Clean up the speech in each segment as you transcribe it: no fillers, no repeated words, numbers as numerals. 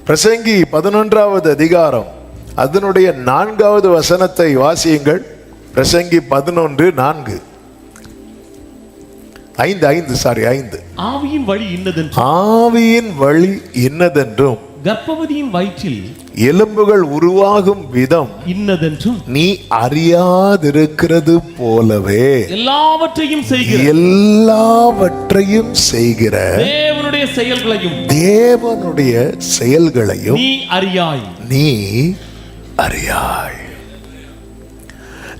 பிரசங்கி 11வது அதிகாரம் அதனுடைய 4வது வசனத்தை வாசியுங்கள். பிரசங்கி 11:4. 5. ஆவியின் வழி இன்னதென்றும், ஆவியின் வழி இன்னதென்றும், கர்ப்பவதியின் வயிற்றில் எலும்புகள் உருவாகும் விதம் இன்னதென்றும் நீ அறியாதிருக்கிறது போலவே எல்லாவற்றையும் செய்கிற தேவனுடைய செயல்களையும் நீ அறியாய்.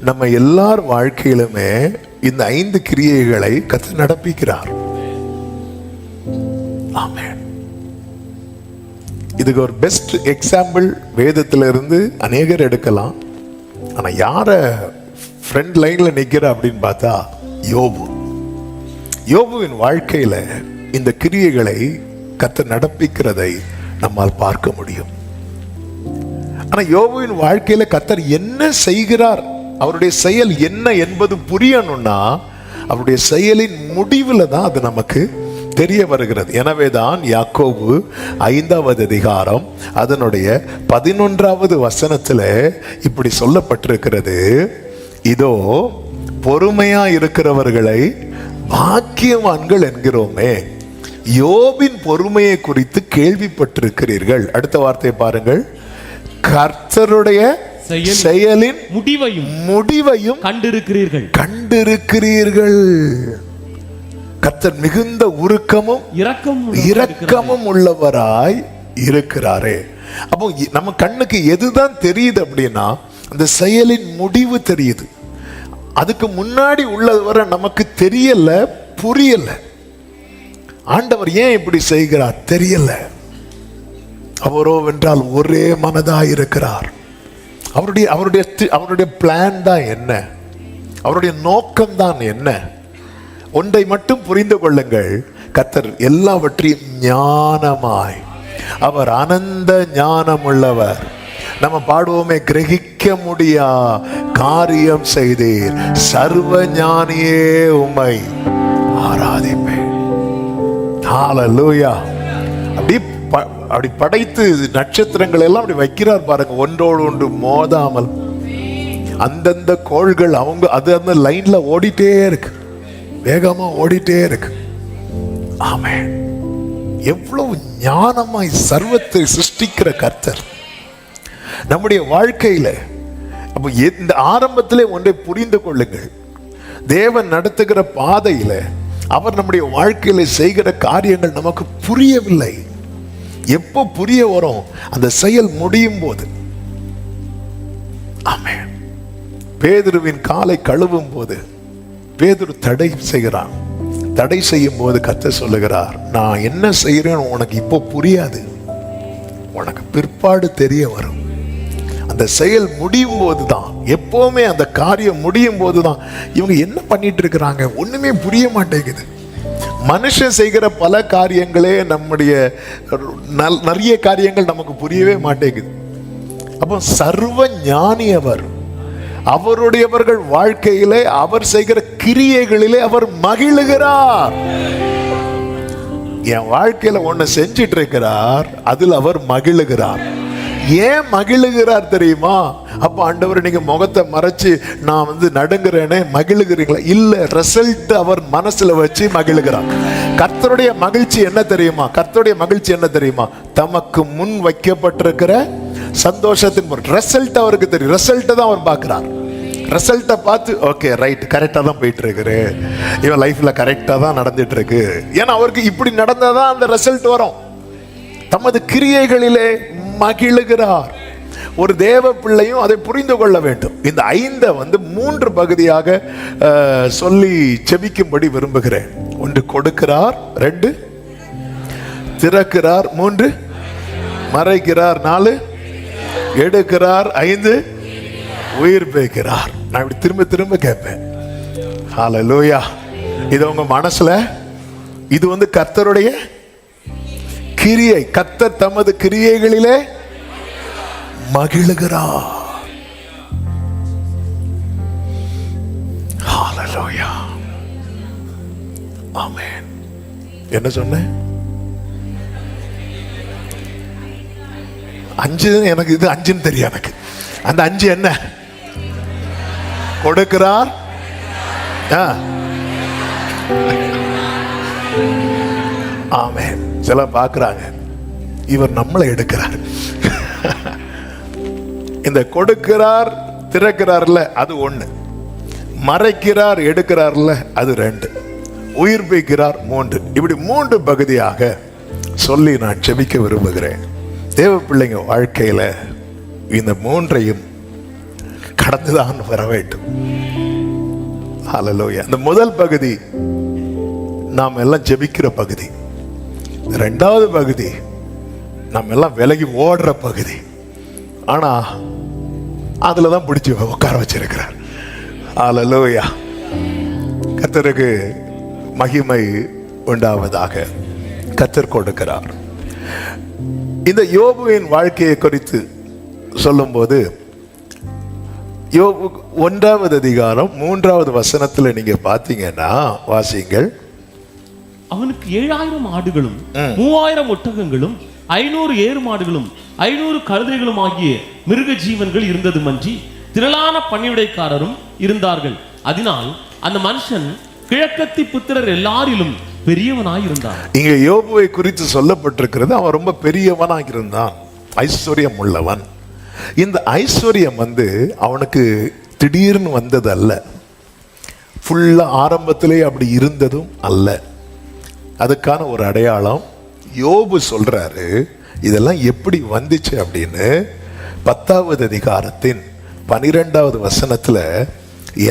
நம்ம எல்லார் வாழ்க்கையிலுமே இந்த 5 கிரியைகளை கர்த்தர் நடப்பிக்கிறார். ஆமென். இதுக்கு ஒரு பெஸ்ட் எக்ஸாம்பிள் வேதத்திலிருந்து அநேகர் எடுக்கலாம். ஆனா யார ஃப்ரண்ட் லைன்ல நிக்கிற அப்படின்னு பார்த்தா யோபுவின் வாழ்க்கையில இந்த கிரியைகளை கர்த்தர் நடப்பிக்கிறதை நம்மால் பார்க்க முடியும். ஆனா யோபுவின் வாழ்க்கையில கர்த்தர் என்ன செய்கிறார், அவருடைய செயல் என்ன என்பது புரியணும்னா அவருடைய செயலின் முடிவுல தான் அது நமக்கு தெரிய வருகிறது. எனவேதான் யாக்கோபு 5வது அதிகாரம் அதனுடைய 11வது வசனத்துல இப்படி சொல்லப்பட்டிருக்கிறது, இதோ பொறுமையா இருக்கிறவர்களை பாக்கியவான்கள் என்கிறோமே, யோபின் பொறுமையை குறித்து கேள்விப்பட்டிருக்கிறீர்கள். அடுத்த வார்த்தையை பாருங்கள், கர்த்தருடைய செயலின் முடிவையும் கண்டிருக்கிறீர்கள். கர்த்தர் மிகுந்த உருக்கமும் இரக்கமும் உள்ளவராய் இருக்கிறாரே. அப்போ நம்ம கண்ணுக்கு எதுதான் தெரியுது அப்படின்னா அந்த செயலின் முடிவு தெரியுது. அதுக்கு முன்னாடி உள்ளவரை நமக்கு தெரியல, புரியல. ஆண்டவர் ஏன் இப்படி செய்கிறார் தெரியல. அவரோ வென்றால் ஒரே மனதாய் இருக்கிறார். அவருடைய பிளான் தான் என்ன, அவருடைய நோக்கம் தான் என்ன? ஒன்றை மட்டும் புரிந்து கொள்ளுங்கள், கர்த்தர் எல்லாவற்றையும் ஞானமாய், அவர் அனந்த ஞானம் உள்ளவர். நம்ம பாடுவோமே, கிரகிக்க முடியா காரியம் செய்தீர், சர்வ ஞானியே உம்மை ஆராதிப்பேன். ஹல்லேலூயா. அப்படி படைத்து நட்சத்திரங்கள் எல்லாம் அப்படி வைக்கிறார் பாருங்க, ஒன்றோடு ஒன்று மோதாமல். அந்தந்த கோள்கள் அவங்க அது அந்த லைன்ல ஓடிட்டே இருக்கு, வேகமா ஓடிட்டே இருக்கு. ஆமென். எவ்வளவு ஞானமாய் சர்வத்தை சிருஷ்டிக்கிற கர்த்தர் நம்முடைய வாழ்க்கையில. அப்ப இந்த ஆரம்பத்திலே ஒன்றை புரிந்து கொள்ளுங்கள், தேவன் நடத்துகிற பாதையில அவர் நம்முடைய வாழ்க்கையில செய்கிற காரியங்கள் நமக்கு புரியவில்லை. எப்போ புரிய வரும்? அந்த செயல் முடியும் போது. ஆமென். பேதுருவின் காலை கழுவும் போது பேதுரு தடை செய்கிறான். தடை செய்யும் போது கர்த்தர் சொல்லுகிறார், நான் என்ன செய்யறேன்னு உனக்கு இப்போ புரியாது, உனக்கு பிற்பாடு தெரிய வரும். அந்த செயல் முடியும் போதுதான், எப்பவுமே அந்த காரியம் முடியும் போதுதான் இவங்க என்ன பண்ணிட்டு இருக்கிறாங்க ஒண்ணுமே புரிய மாட்டேங்குது. மனுஷன் செய்கிற பல காரியங்களே நம்முடைய நிறைய காரியங்கள் நமக்கு புரியவே மாட்டேங்குது. அப்போ சர்வ ஞானி அவர். அவருடையவர்கள் வாழ்க்கையிலே அவர் செய்கிற கிரியைகளிலே அவர் மகிழுகிறார். என் வாழ்க்கையில ஒண்ணு செஞ்சிட்டு இருக்கிறார், அதில் அவர் மகிழுகிறார். ஏன் மகிழுகிறார் தெரியுமா? அப்ப ஆண்டவர் நீங்க முகத்தை மறைச்சு நான் நடுங்குறேனே மகிழுகிறீங்களா? இல்ல, ரிசல்ட் அவர் மனசுல வச்சு மகிழுகிறார். கர்த்தருடைய மகிழ்ச்சி என்ன தெரியுமா? கர்த்தருடைய மகிழ்ச்சி என்ன தெரியுமா? தமக்கு முன் வைக்கப்பட்டிருக்கிற சந்தோஷத்தின் ரிசல்ட் அவருக்கு தெரியும். ரிசல்ட் தான் அவர் பார்க்கிறார். ரிசல்ட்டை பார்த்து ஓகே ரைட், கரெக்டா தான் போயிட்டு இருக்கு, இவன் லைஃப்ல கரெக்டா தான் நடந்துட்டு இருக்கு. ஏன்னா அவருக்கு இப்படி நடந்தாதான் அந்த ரிசல்ட் வரும். தமது கிரியைகளிலே மகிழுகிறார். ஒரு தேவ பிள்ளையும் அதை புரிந்து கொள்ள வேண்டும். இந்த 5 3 பகுதியாக சொல்லி செபிக்கும்படி விரும்புகிறேன். 1 கொடுக்கிறார், 2 திறக்கிறார், 3 மறைக்கிறார், 4 எடுக்கிறார், 5 உயிர் பேய்க்கிறார். நான் இப்படி திரும்ப திரும்ப கேட்பேன். ஹல்லேலூயா. இது உங்க மனசுல, இது கர்த்தருடைய கிரியை. கர்த்தர் தமது கிரியைகளிலே மகிழுகிறார். ஹல்லேலூயா. ஆமென். என்ன சொன்னேன்? 5 எனக்கு இது 5ன்னு தெரியும். எனக்கு அந்த 5 என்ன? கொடுக்கிறார். ஆமென். சில பார்க்கறாங்க இவர் நம்மளை எடுக்கிறார். இந்த கொடுக்கிறார் திறக்கிறார்ல அது 1, மறைக்கிறார் எடுக்கிறார்ல அது 2, உயிர்ப்பிக்கிறார் 3. இப்படி 3 பகுதியாக சொல்லி நான் ஜெபிக்க விரும்புகிறேன். தேவ பிள்ளைங்க வாழ்க்கையில இந்த 3ஐயும் கடந்துதான் வர வேண்டும். ஹல்லேலூயா. இந்த முதல் பகுதி நாம் எல்லாம் ஜெபிக்கிற பகுதி. 2வது பகுதி நம்ம எல்லாம் விலகி ஓடுற பகுதி. ஆனா அதுலதான் பிடிச்சி உட்கார வச்சிருக்கிறார். ஹல்லேலூயா. கர்த்தருக்கு மகிமை உண்டாவதாக. கர்த்தர் கொடுக்கிறார். இந்த யோபுவின் வாழ்க்கையை குறித்து சொல்லும்போது யோபு 1வது அதிகாரம் 3வது வசனத்துல நீங்க பாத்தீங்கன்னா வாசிங்கள். அவனுக்கு 7000 ஆடுகளும் 3000 ஒட்டகங்களும் 500 ஏறு மாடுகளும் 500 கழுதைகளும் ஆகிய மிருக ஜீவன்கள் இருந்ததுமன்றி திரளான பணிவிடைக்காரரும் இருந்தார்கள். அதனால் அந்த மனுஷன் கிழக்கத்தி புத்திரர் எல்லாரிலும் பெரியவனாய் இருந்தான். இங்க யோபுவை குறித்து சொல்லப்பட்டிருக்கிறது, அவன் ரொம்ப பெரியவனாக இருந்தான், ஐஸ்வர்யம் உள்ளவன். இந்த ஐஸ்வர்யம் அவனுக்கு திடீர்னு வந்தது அல்ல, ஃபுல்லா ஆரம்பத்திலே அப்படி இருந்ததும் அல்ல. அதுக்கான ஒரு அடையாளம் யோபு சொல்றாரு. இதெல்லாம் எப்படி வந்துச்சு அப்படின்னு 10வது அதிகாரத்தின் 12வது வசனத்துல,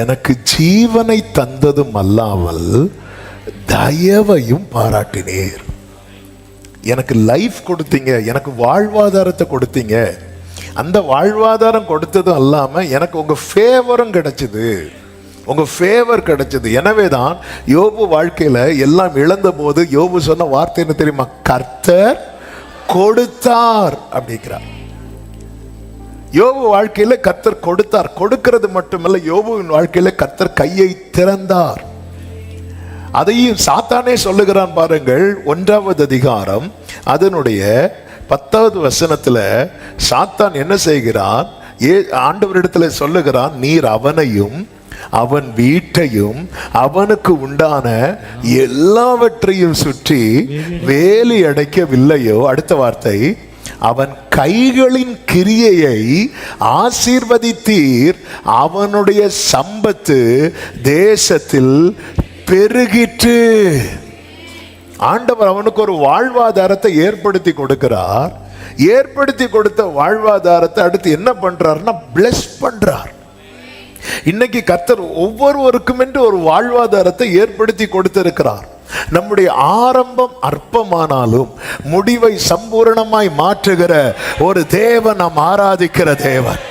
எனக்கு ஜீவனை தந்ததும் அல்லாமல் தயவையும் பாராட்டினீர். எனக்கு லைஃப் கொடுத்தீங்க, எனக்கு வாழ்வாதாரத்தை கொடுத்தீங்க. அந்த வாழ்வாதாரம் கொடுத்ததும் அல்லாம எனக்கு உங்க ஃபேவரும் கிடைச்சது, உங்க ஃபேவர் கிடைச்சது. எனவே தான் யோபு வாழ்க்கையில எல்லாம் இழந்த போது யோபு சொன்ன வார்த்தை என்ன தெரியுமா? கர்த்தர் கொடுத்தார் அப்படிங்கிறார். யோபு வாழ்க்கையில கர்த்தர் கொடுத்தார். கொடுக்கிறது மட்டுமல்ல, யோபுவின் வாழ்க்கையில கர்த்தர் கையை திறந்தார். அதையும் சாத்தானே சொல்லுகிறான் பாருங்கள். 1வது அதிகாரம் அதனுடைய 10வது வசனத்துல சாத்தான் என்ன செய்கிறான்? ஆண்டவரிடத்துல சொல்லுகிறான், நீர் அவனையும் அவன் வீட்டையும் அவனுக்கு உண்டான எல்லாவற்றையும் சுற்றி வேலி அடைக்கவில்லையோ? அடுத்த வார்த்தை, அவன் கைகளின் கிரியையை ஆசீர்வதித்தீர், அவனுடைய சம்பத்து தேசத்தில் பெருகிற்று. ஆண்டவர் அவனுக்கு ஒரு வாழ்வாதாரத்தை ஏற்படுத்தி கொடுக்கிறார். ஏற்படுத்தி கொடுத்த வாழ்வாதாரத்தை அடுத்து என்ன பண்றாருன்னா பிளஸ் பண்றார். இன்னைக்கு கர்த்தர் ஒவ்வொருவருக்கும் என்று ஒரு வாழ்வாதாரத்தை ஏற்படுத்தி கொடுத்திருக்கிறார். நம்முடைய ஆரம்பம் அற்பமானாலும் முடிவை சம்பூரணமாய் மாற்றுகிற ஒரு தேவன் நாம் ஆராதிக்கிற தேவன்.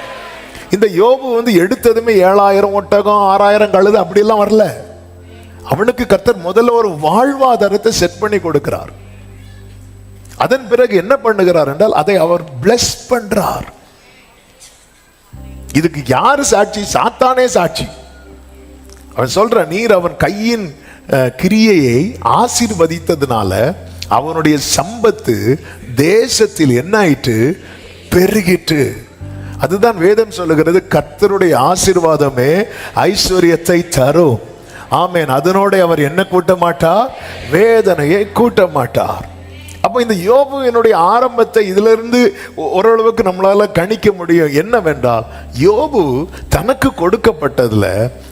இந்த யோபு எடுத்ததுமே 7000 ஒட்டகம் 6000 கழுது அப்படியெல்லாம் வரல. அவனுக்கு கர்த்தர் முதல்ல ஒரு வாழ்வாதாரத்தை செட் பண்ணி கொடுக்கிறார். அதன் பிறகு என்ன பண்ணுகிறார் என்றால் அதை அவர் பிளஸ் பண்றார். இதுக்கு யாரு சாட்சி? சாத்தானே சாட்சி. அவன் சொல்ற, நீர் அவன் கையின் கிரியையை ஆசீர்வதித்ததுனால அவனுடைய சம்பத்து தேசத்தில் என்ன ஆயிட்டு? பெருகிட்டு. அதுதான் வேதம் சொல்லுகிறது, கர்த்தருடைய ஆசீர்வாதமே ஐஸ்வர்யத்தை தரும். ஆமென். அதனோட அவர் என்ன கூட்ட மாட்டார்? வேதனையை கூட்ட மாட்டார். அப்ப இந்த யோபுவினுடைய ஆரம்பத்தை இதுல இருந்து ஓரளவுக்கு நம்மளால கணிக்க முடியும். என்னவென்றால், யோபு தனக்கு கொடுக்கப்பட்டதுல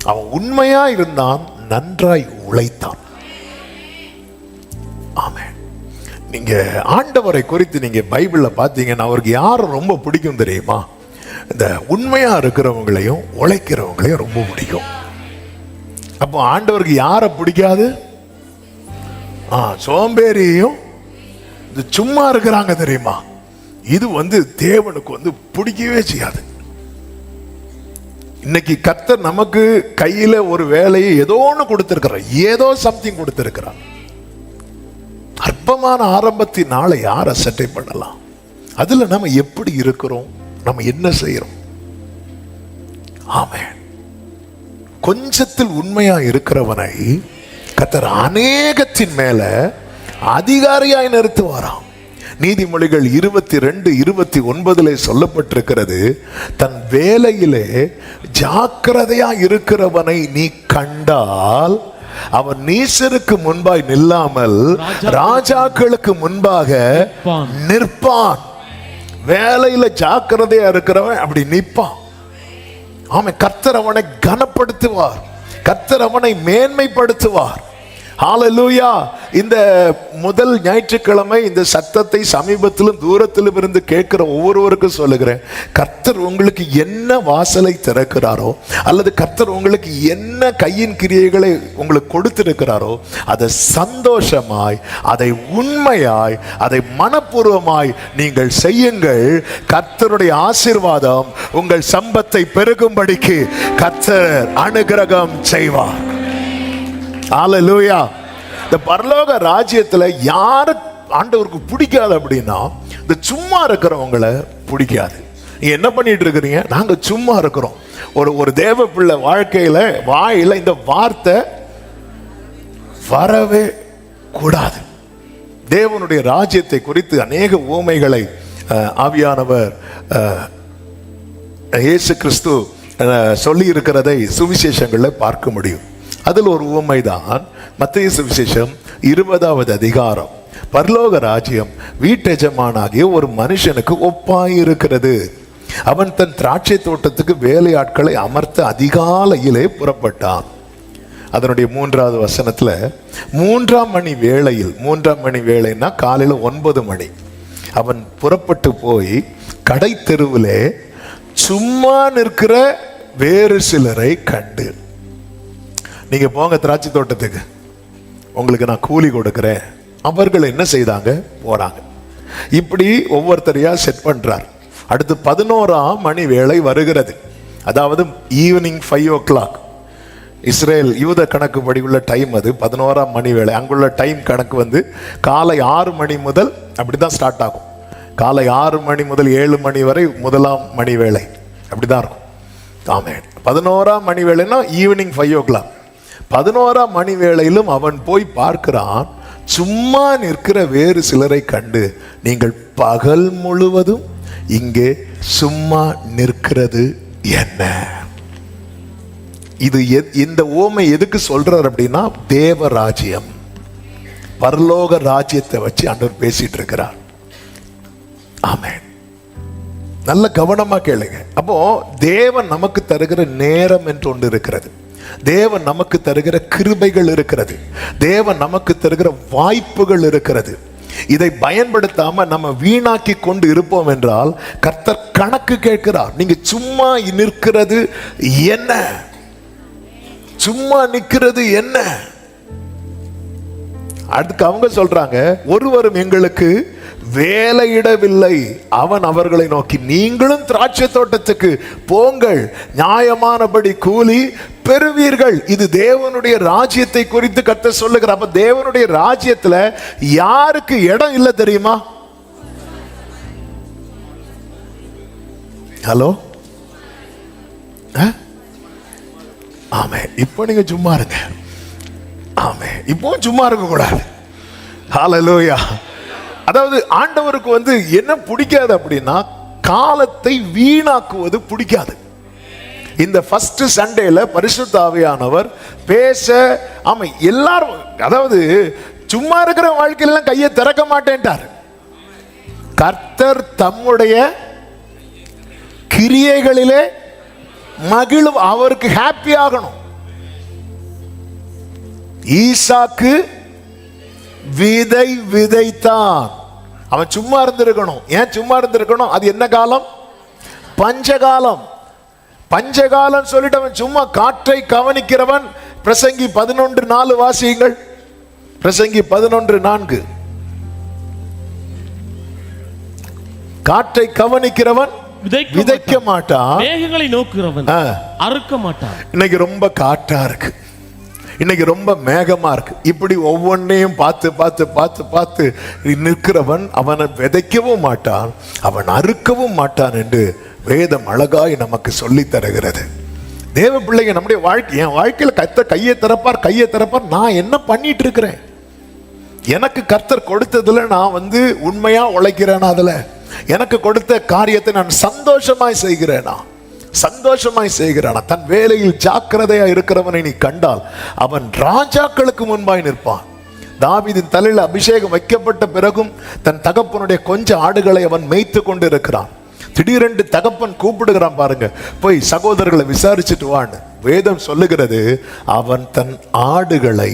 அவன் உண்மையா இருந்தான், நன்றாய் உழைத்தான். ஆமென். நீங்க ஆண்டவரை குறித்து நீங்க பைபிள்ல பாத்தீங்கன்னா அவருக்கு யாரை ரொம்ப பிடிக்கும் தெரியுமா? இந்த உண்மையா இருக்கிறவங்களையும் உழைக்கிறவங்களையும் ரொம்ப பிடிக்கும். அப்போ ஆண்டவருக்கு யாரை பிடிக்காது? சோம்பேறியையும் சும்மா இருக்கிறாங்க தெரியுமா, இது தேவனுக்கு பிடிக்கவே செய்யாது. இன்னைக்கு கர்த்தர் நமக்கு கையில ஒரு வேலையை ஏதோ ஒன்று கொடுத்திருக்கிறார், ஏதோ சம்திங் கொடுத்திருக்கிறார். அற்பமான ஆரம்பத்தின் நாளை யாரை சட்டை பண்ணலாம்? அதுல நம்ம எப்படி இருக்கிறோம், நம்ம என்ன செய்யறோம்? ஆமென். கொஞ்சத்தில் உண்மையா இருக்கிறவனை கர்த்தர் அநேகத்தின் மேல அதிகாரியாய் நிறுத்துவாராம். நீதிமொழிகள் 22:29 சொல்லப்பட்டிருக்கிறது, தன் வேலையிலே ஜாக்கிரதையா இருக்கிறவனை நீ கண்டால் அவன் நீசருக்கு முன்பாய் நில்லாமல் ராஜாக்களுக்கு முன்பாக நிற்பான். வேலையில ஜாக்கிரதையா இருக்கிறவன் அப்படி நிற்பான். ஆமென். கர்த்தர் அவனை கனப்படுத்துவார், கர்த்தர் அவனை மேன்மைப்படுத்துவார். ஹல்லேலூயா. இந்த முதல் ஞாயிற்றுக்கிழமை இந்த சத்தத்தை சமீபத்திலும் தூரத்திலும் இருந்து கேட்கிற ஒவ்வொருவருக்கும் சொல்லுகிறேன், கர்த்தர் உங்களுக்கு என்ன வாசலை திறக்கிறாரோ அல்லது கர்த்தர் உங்களுக்கு என்ன கையின் கிரியைகளை உங்களுக்கு கொடுத்திருக்கிறாரோ அதை சந்தோஷமாய், அதை உண்மையாய், அதை மனப்பூர்வமாய் நீங்கள் செய்யுங்கள். கர்த்தருடைய ஆசீர்வாதம் உங்கள் சம்பத்தை பெருகும்படிக்கு கர்த்தர் அனுக்கிரகம் செய்வார். ஹல்லேலூயா. இந்த பரலோக ராஜ்யத்துல யாரு ஆண்டவருக்கு பிடிக்காது அப்படின்னா, இந்த சும்மா இருக்கிறவங்களை பிடிக்காது. நீங்க என்ன பண்ணிட்டு இருக்கிறீங்க? நாங்க சும்மா இருக்கிறோம். ஒரு தேவ பிள்ளை வாழ்க்கையில வாயில இந்த வார்த்தை வரவே கூடாது. தேவனுடைய ராஜ்யத்தை குறித்து அநேக உவமைகளை ஆவியானவர் இயேசு கிறிஸ்து சொல்லி இருக்கிறதை சுவிசேஷங்கள்ல பார்க்க முடியும். அதில் ஒரு உவமைதான் மத்தேயு சுவிசேஷம் 20வது அதிகாரம். பரலோக ராஜ்யம் வீட்டெஜமானாகிய ஒரு மனுஷனுக்கு ஒப்பாயிருக்கிறது. அவன் தன் திராட்சை தோட்டத்துக்கு வேலையாட்களை அமர்த்த அதிகாலையிலே புறப்பட்டான். அதனுடைய 3வது வசனத்துல 3ஆம் மணி வேளையில், 3ஆம் மணி வேளைன்னா காலையில 9 மணி, அவன் புறப்பட்டு போய் கடை தெருவிலே சும்மா நிற்கிற வேறு சிலரை கண்டு, நீங்க போங்க திராட்சை தோட்டத்துக்கு, உங்களுக்கு நான் கூலி கொடுக்கிறேன். அவர்கள் என்ன செய்தாங்க? போறாங்க. இப்படி ஒவ்வொருத்தரையா செட் பண்றார். அடுத்து 11ஆம் மணி வேளை வருகிறது. அதாவது ஈவினிங் 5 o'clock. இஸ்ரேல் யூத கணக்குப்படி உள்ள டைம் அது 11ஆம் மணி வேளை. அங்குள்ள டைம் கணக்கு வந்து காலை 6 மணி முதல் அப்படிதான் ஸ்டார்ட் ஆகும். காலை 6 மணி முதல் 7 மணி வரை முதலாம் மணி வேளை அப்படிதான் இருக்கும். ஆமென். 11ஆம் மணி வேளைன்னா ஈவினிங் 5 o'clock. 11ஆம் மணி வேளையிலும் அவன் போய் பார்க்கிறான், சும்மா நிற்கிற வேறு சிலரை கண்டு, நீங்கள் பகல் முழுவதும் இங்கே சும்மா நிற்கிறது என்ன? இது இந்த ஓமை எதுக்கு சொல்றார் அப்படின்னா, தேவ ராஜ்யம், பரலோக ராஜ்யத்தை வச்சு ஆண்டவர் பேசிட்டு இருக்கிறார். ஆமென். நல்ல கவனமா கேளுங்க. அப்போ தேவன் நமக்கு தருகிற நேரம் என்று ஒன்று இருக்கிறது. தேவன் நமக்கு தருகிற கிருபைகள் இருக்கிறது. தேவன் நமக்கு தருகிற வாய்ப்புகள் இருக்கிறது. இதை பயன்படுத்தாம நம்ம வீணாக்கி கொண்டு இருப்போம் என்றால் கர்த்தர் கணக்கு கேட்கிறார். நீங்க சும்மா நிற்கிறது என்ன? சும்மா நிற்கிறது என்ன? அதுக்கு அவங்க சொல்றாங்க, ஒருவரும் எங்களுக்கு வேலையிடவில்லை. அவன் அவர்களை நோக்கி, நீங்களும் திராட்சை தோட்டத்துக்கு போங்கள், நியாயமானபடி கூலி பெறுவீர்கள். இது தேவனுடைய ராஜ்யத்தை குறித்து கர்த்தர் சொல்லுகிறார். அப்ப தேவனுடைய ராஜ்யத்துல யாருக்கு இடம் இல்லை தெரியுமா? ஹலோ, ஆமே. இப்போ நீங்க சும்மா இருங்க. ஆமே. இப்போ சும்மா இருக்க கூடாது. ஹல்லேலூயா. அதாவது ஆண்டவருக்கு வந்து என்ன பிடிக்காது அப்படின்னா, காலத்தை வீணாக்குவது பிடிக்காது. இந்த ஃபர்ஸ்ட் சண்டேல பரிசுத்த ஆவியானவர் பேச, ஆமா, எல்லாரும், அதாவது சும்மா இருக்கிற வாழ்க்கையில கையை திறக்க மாட்டேன்ட்டார். கர்த்தர் தம்முடைய கிரியைகளிலே மகிழும், அவருக்கு ஹாப்பி ஆகணும். ஈசாக்கு விதை விதைத்தான். அவன் சும்மா இருந்திருக்கணும். ஏன் சும்மா இருந்திருக்கணும்? அது என்ன காலம்? பஞ்சகாலம். பஞ்சகாலம் சொல்லிட்டு அவன் சும்மா காற்றை கவனிக்கிறவன். பிரசங்கி 11:4 வாசியுங்கள். பிரசங்கி 11:4. காற்றை கவனிக்கிறவன் விதைக்க மாட்டான், மேகங்களை நோக்குகிறவன் அறுக்க மாட்டான். இன்னைக்கு ரொம்ப காற்றா இருக்கு, இன்னைக்கு ரொம்ப மேகமா இருக்கு. இப்படி ஒவ்வொன்றையும் பார்த்து பார்த்து பார்த்து பார்த்து நிற்கிறவன் அவனை விதைக்கவும் மாட்டான், அவன் அறுக்கவும் மாட்டான் என்று வேதம் அழகாய் நமக்கு சொல்லி தருகிறது. தேவ பிள்ளைங்க, நம்முடைய வாழ்க்கை, என் வாழ்க்கையில கையை திறப்பார், கையை திறப்பார். நான் என்ன பண்ணிட்டு இருக்கிறேன்? எனக்கு கர்த்தர் கொடுத்ததுல நான் வந்து உண்மையா உழைக்கிறேனா, அதுல எனக்கு கொடுத்த காரியத்தை நான் சந்தோஷமாய் செய்கிறேனா, சந்தோஷமாய் செய்கிறானா. தன் வேலையில் ஜாக்கிரதையா இருக்கிறவனை நீ கண்டால் அவன் ராஜாக்களுக்கு முன்பாய் நிற்பான். தாவீதின் தலையில் அபிஷேகம் வைக்கப்பட்ட பிறகும் தன் தகப்பனுடைய கொஞ்ச ஆடுகளை அவன் மேய்த்து கொண்டு இருக்கிறான். திடீரென்று தகப்பன் கூப்பிடுகிறான் பாருங்க, போய் சகோதரர்களை விசாரிச்சுட்டு வான்னு. வேதம் சொல்லுகிறது, அவன் தன் ஆடுகளை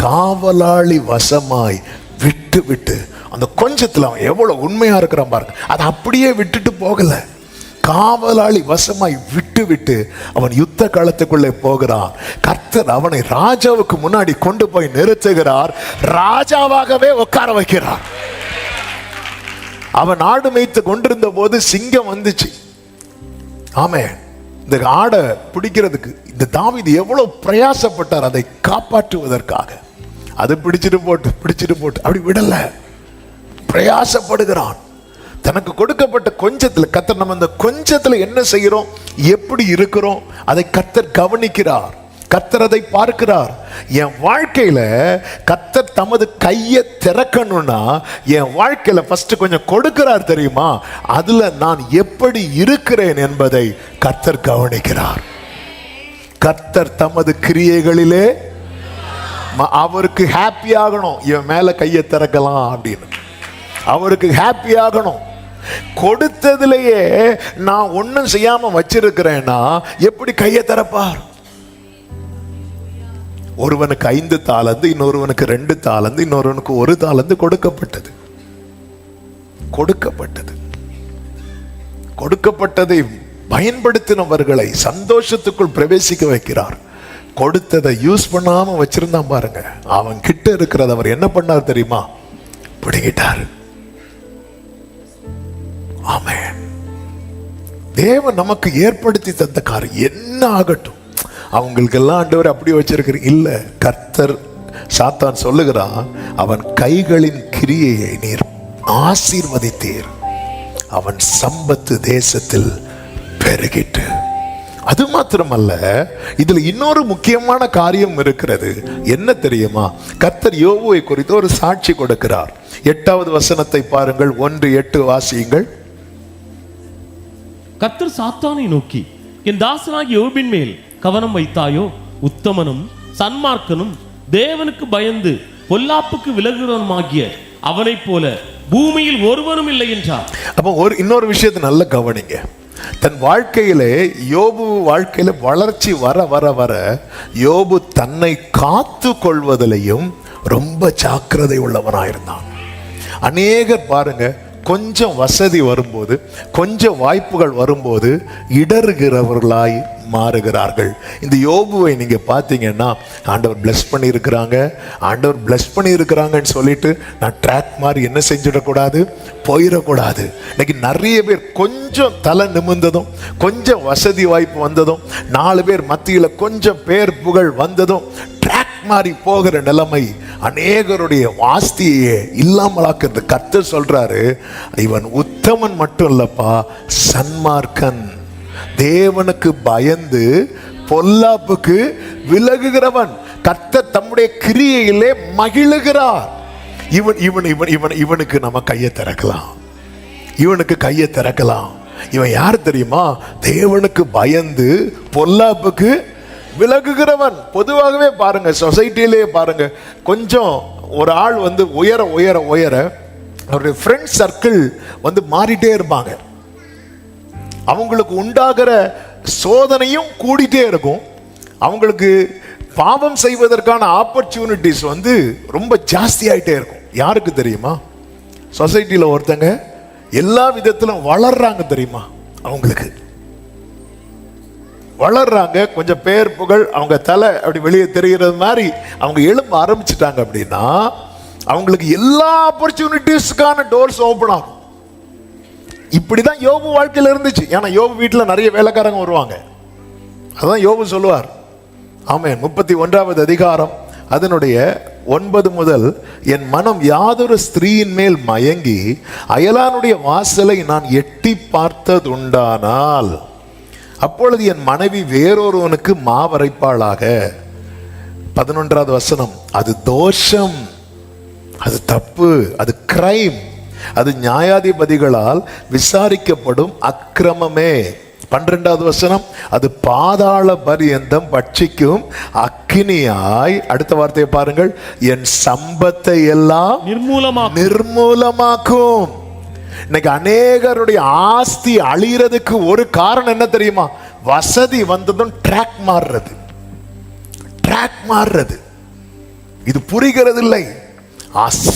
காவலாளி வசமாய் விட்டு விட்டு, அந்த கொஞ்சத்துல அவன் எவ்வளவு உண்மையா இருக்கிறான் பாருங்க, அதை அப்படியே விட்டுட்டு போகல, காவலாளி வசமாய் விட்டு விட்டு அவன் யுத்த காலத்துக்குள்ளே போகிறான். கர்த்தர் அவனை ராஜாவுக்கு முன்னாடி கொண்டு போய் நிறுத்துகிறார், ராஜாவாகவே உட்கார வைக்கிறார். அவன் ஆடு மேய்த்து கொண்டிருந்த போது சிங்கம் வந்துச்சு. ஆமே, இந்த ஆடை பிடிக்கிறதுக்கு இந்த தாவீது எவ்வளவு பிரயாசப்பட்டார் அதை காப்பாற்றுவதற்காக. அது பிடிச்சிட்டு போட்டு அப்படி விடல, பிரயாசப்படுகிறான். தனக்கு கொடுக்கப்பட்ட கொஞ்சத்துல கர்த்தர் நம்ம இந்த கொஞ்சத்துல என்ன செய்கிறோம், எப்படி இருக்கிறோம், அதை கர்த்தர் கவனிக்கிறார், கர்த்தர் அதை பார்க்கிறார். என் வாழ்க்கையில கர்த்தர் தமது கையை திறக்கணும்னா என் வாழ்க்கையில ஃபர்ஸ்ட் கொஞ்சம் கொடுக்கிறார் தெரியுமா, அதுல நான் எப்படி இருக்கிறேன் என்பதை கர்த்தர் கவனிக்கிறார். கர்த்தர் தமது கிரியைகளிலே அவருக்கு ஹாப்பி ஆகணும், இவன் மேல கையை திறக்கலாம் அப்படின்னு அவருக்கு ஹாப்பி ஆகணும். கொடுத்ததிலேயே நான் ஒன்னும் செய்யாம வச்சிருக்கிறேன்னா எப்படி கையை திறப்பார்? ஒருவனுக்கு 5 தாலந்து, இன்னொருவனுக்கு 2 தாலந்து, இன்னொருவனுக்கு 1 தாலந்து கொடுக்கப்பட்டதை பயன்படுத்தினவர்களை சந்தோஷத்துக்குள் பிரவேசிக்க வைக்கிறார். கொடுத்ததை யூஸ் பண்ணாம வச்சிருந்தான் பாருங்க, அவன் கிட்ட இருக்கிறத அவர் என்ன பண்ணார் தெரியுமா, பிடிங்கிட்டார். ஆமென். தேவன் நமக்கு ஏற்படுத்தி தந்த காரியம் என்ன ஆகட்டும், அவங்களுக்கெல்லாம் ஆண்டவர் அப்படி வச்சிருக்கிறீங்க இல்ல. கர்த்தர் சாத்தான் சொல்லுகிறான், அவன் கைகளின் கிரியையை நீர் ஆசீர்வதித்தீர், அவன் சம்பத்து தேசத்தில் பெருகிட்டு. அது மாத்திரமல்ல, இதுல இன்னொரு முக்கியமான காரியம் இருக்கிறது. என்ன தெரியுமா, கர்த்தர் யோபுவை குறித்து ஒரு சாட்சி கொடுக்கிறார். 8வது வசனத்தை பாருங்கள், 1:8 வாசியுங்கள். கர்த்தர் சாத்தானை நோக்கி, என் தாசனாகிய யோபின் மேல் கவனம் வைத்தாயோ, உத்தமனும் சன்மார்க்கனும் தேவனுக்கு பயந்து பொல்லாப்புக்கு விலகுறவனுமாகிய அவனைப் போல பூமியில் ஒருவரும் இல்லை என்றார். அப்போ இன்னொரு விஷயத்தை நல்ல கவனிங்க. தன் வாழ்க்கையிலே யோபு வாழ்க்கையில வளர்ச்சி வர வர வர யோபு தன்னை காத்து கொள்வதிலையும் ரொம்ப ஜாக்கிரதை உள்ளவனாயிருந்தான். அநேகர் பாருங்க, கொஞ்சம் வசதி வரும்போது, கொஞ்சம் வாய்ப்புகள் வரும்போது இடறுகிறவர்களாய் மாறுகிறார்கள். இந்த யோபுவை நீங்க பார்த்தீங்கன்னா, ஆண்டவர் பிளஸ் பண்ணியிருக்கிறாங்கன்னு சொல்லிட்டு நான் ட்ராக் மாதிரி என்ன செஞ்சிடக்கூடாது, போயிடக்கூடாது. இன்னைக்கு நிறைய பேர் கொஞ்சம் தலை நிமிர்ந்ததும், கொஞ்சம் வசதி வாய்ப்பு வந்ததும், 4 பேர் மத்தியில் கொஞ்சம் பேர் புகழ் வந்ததும் ட்ராக் மாதிரி போகிற நிலைமை அநேகருடைய வாஸ்தியே இல்லாமலாக்குறது. கர்த்தர் சொல்றாரு, இவன் உத்தமன் மட்டும் இல்லப்பா, சன்மார்க்கன், தேவனுக்கு பயந்து பொல்லாப்புக்கு விலகுகிறவன். கர்த்தர் தம்முடைய கிரியையிலே மகிழுகிறார். இவனுக்கு நம்ம கையை திறக்கலாம், இவனுக்கு கையை திறக்கலாம். இவன் யார் தெரியுமா, தேவனுக்கு பயந்து பொல்லாப்புக்கு விலகுகிறவன். பொதுவாகவே பாருங்க, சொசைட்டிலே பாருங்க, கொஞ்சம் ஒரு ஆள் வந்து உயர உயர உயர அவருடைய ஃப்ரெண்ட் சர்க்கிள் வந்து மாறிட்டே இருப்பாங்க. அவங்களுக்கு உண்டாகிற சோதனையும் கூடிட்டே இருக்கும். அவங்களுக்கு பாவம் செய்வதற்கான ஆப்பர்ச்சுனிட்டிஸ் வந்து ரொம்ப ஜாஸ்தி ஆயிட்டே இருக்கும். யாருக்கு தெரியுமா, சொசைட்டியில் ஒருத்தங்க எல்லா விதத்திலும் வளர்றாங்க தெரியுமா, அவங்களுக்கு வளர்றாங்க. கொஞ்சம் பேர் புகழ் அவங்க தலை அப்படி வெளியே தெரிகிறது மாதிரி அவங்க எழும்ப ஆரம்பிச்சுட்டாங்க அப்படின்னா அவங்களுக்கு எல்லா ஆப்பர்ச்சுனிட்டிஸ்க்கான டோர்ஸ் ஓப்பன் ஆகும். இப்படிதான் யோபு வாழ்க்கையில் இருந்துச்சு. ஏன்னா யோபு வீட்டில் நிறைய வேலைக்காரங்க வருவாங்க. அதான் யோபு சொல்லுவார். ஆமென். 31வது அதிகாரம் அதனுடைய 9 முதல், என் மனம் யாதொரு ஸ்திரீயின் மேல் மயங்கி அயலானுடைய வாசலை நான் எட்டி பார்த்ததுண்டானால் அப்பொழுது என் மனைவி வேறொருவனுக்கு மாவரைப்பாளாக. 11வது வசனம், அது தோஷம். அது தப்பு, அது கிரைம், அது நியாயாதிபதிகளால் விசாரிக்கப்படும் அக்கிரமமே. 12வது வசனம், அது பாதாள பரியந்தம் பட்சிக்கும் அக்கினியாய், அடுத்த வார்த்தையை பாருங்கள், என் சம்பத்தை எல்லாம் நிர்மூலமாக்கும். இன்னைக்கு அநேகருடைய ஆஸ்தி அழியறதுக்கு ஒரு காரணம் என்ன தெரியுமா? வசதி வந்ததும் ட்ராக் மாறுறது. இது புரிகிறது இல்லை.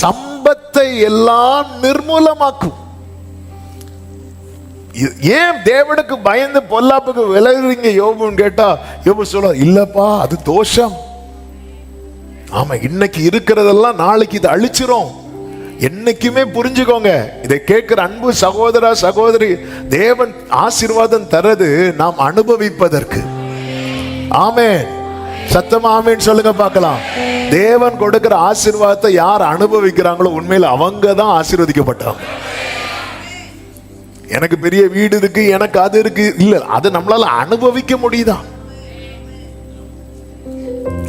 சம்பத்தை எல்லாம் நிர்மூலமாக்கும். ஏன் தேவனுக்கு பயந்து பொல்லாப்புக்கு விலகுறீங்க யோபுன்னு கேட்டா, யோபு சொல்ல, இல்லப்பா அது தோஷம். ஆமா, இன்னைக்கு இருக்கிறதெல்லாம் நாளைக்கு இது அழிச்சிரும். என்னைக்குமே புரிஞ்சுக்கோங்க, இதை கேட்கிற அன்பு சகோதரா சகோதரி, தேவன் ஆசீர்வாதம் தரது நாம் அனுபவிப்பதற்கு. ஆமென். சத்தமா ஆமென் சொல்லுங்க பார்க்கலாம். தேவன் கொடுக்கிற ஆசீர்வாதத்தை யார் அனுபவிக்கிறாங்களோ உண்மையில அவங்க தான் ஆசீர்வதிக்கப்பட்டாங்க. எனக்கு பெரிய வீடு இருக்கு, எனக்கு அது இருக்கு, இல்ல, அது நம்மளால அனுபவிக்க முடியுதா?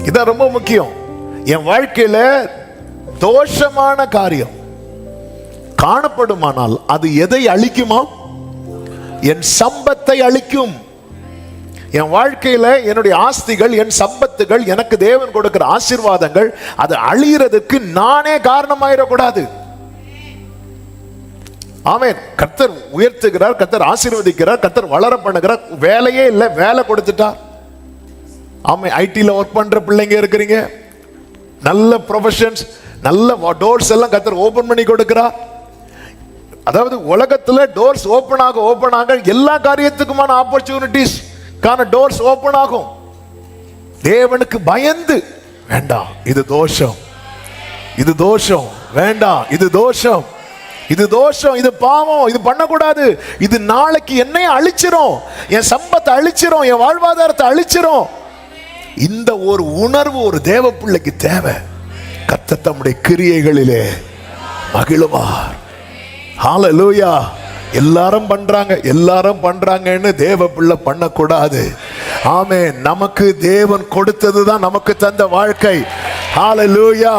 இதான் ரொம்ப முக்கியம். என் வாழ்க்கையில தோஷமான காரியம் காணப்படுமானால் அது எதை அழிக்குமா? என் சம்பத்தை அழிக்கும். என் வாழ்க்கையில என்னுடைய ஆஸ்திகள், என் சம்பத்துகள், எனக்கு தேவன் கொடுக்கிற ஆசீர்வாதங்கள், அது அழியறதுக்கு நானே காரணமாயிடக்கூடாது. ஆமென். கர்த்தர் உயர்த்துகிறார், கர்த்தர் ஆசீர்வதிக்கிறார், கர்த்தர் வளர பண்ணுகிறார். வேலையே இல்லை, வேலை கொடுத்துட்டார். ஆமென். ஐடில ஒர்க் பண்ற பிள்ளைங்க இருக்கிறீங்க, நல்ல ப்ரொஃபஷன்ஸ், நல்ல டோர்ஸ் எல்லாம் கர்த்தர் ஓபன் பண்ணி கொடுக்கிறார். அதாவது உலகத்துல டோர்ஸ் ஓபன் ஆக எல்லா காரியத்துக்குமான ஆப்பர்ச்சுனிட்டிஸ் கான டோர்ஸ் ஓபன் ஆகும். தேவனுக்கு பயந்து, வேண்டாம் இது தோஷம், இது தோஷம், வேண்டாம் இது தோஷம், இது தோஷம், இது பாவம், இது பண்ணக்கூடாது, இது நாளைக்கு என்னைய அழிச்சிரும், என் சம்பத்தை அழிச்சிரும், என் வாழ்வாதாரத்தை அழிச்சிரும். இந்த ஒரு உணர்வு ஒரு தேவ பிள்ளைக்கு தேவை. கர்த்தர் தம்முடைய கிரியைகளிலே மகிழுவார். ஹல்லேலூயா. எல்லாரும் பண்றாங்கன்னு தேவ பிள்ளை பண்ணக்கூடாது. ஆமென். நமக்கு தேவன் கொடுத்ததுதான் நமக்கு தந்த வாழ்க்கை. ஹல்லேலூயா.